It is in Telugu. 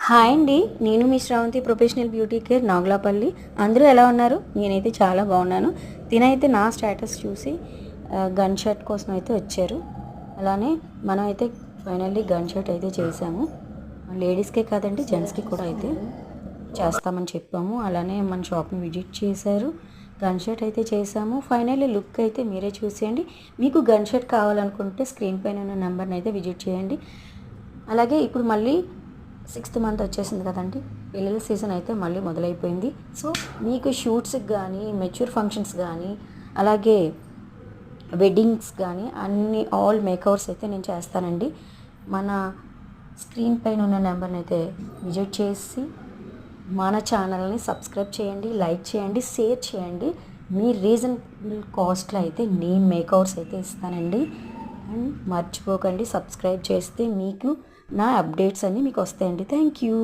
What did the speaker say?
హాయ్ అండి, నేను మీ Sravanthi professional beauty care Nagulapalli. అందరూ ఎలా ఉన్నారు? నేనైతే చాలా బాగున్నాను. తినైతే నా స్టేటస్ చూసి గన్ షర్ట్ కోసం అయితే వచ్చారు. అలానే మనం అయితే ఫైనల్లీ గన్ షర్ట్ అయితే చేసాము. లేడీస్కే కాదండి, జెంట్స్కి కూడా అయితే చేస్తామని చెప్పాము. అలానే మన షాప్ని విజిట్ చేశారు. గన్ షర్ట్ అయితే చేసాము. ఫైనల్లీ లుక్ అయితే మీరే చూసేయండి. మీకు గన్ షర్ట్ కావాలనుకుంటే స్క్రీన్ పైన ఉన్న నెంబర్ని అయితే విజిట్ చేయండి. అలాగే ఇప్పుడు మళ్ళీ 6th మంత్ వచ్చేసింది కదండి, పిల్లల సీజన్ అయితే మళ్ళీ మొదలైపోయింది. సో మీకు షూట్స్కి కానీ, మెచ్యూర్ ఫంక్షన్స్ కానీ, అలాగే వెడ్డింగ్స్ కానీ అన్ని ఆల్ మేకవర్స్ అయితే నేను చేస్తానండి. మన స్క్రీన్ పైన ఉన్న నెంబర్ని అయితే విజిట్ చేసి మన ఛానల్ని సబ్స్క్రైబ్ చేయండి, లైక్ చేయండి, షేర్ చేయండి. మీ రీజనబుల్ కాస్ట్లో అయితే నేను మేకవర్స్ అయితే ఇస్తానండి. అండ్ మర్చిపోకండి, సబ్స్క్రైబ్ చేస్తే మీకు నా అప్డేట్స్ అన్నీ మీకు వస్తాయండి. Thank you.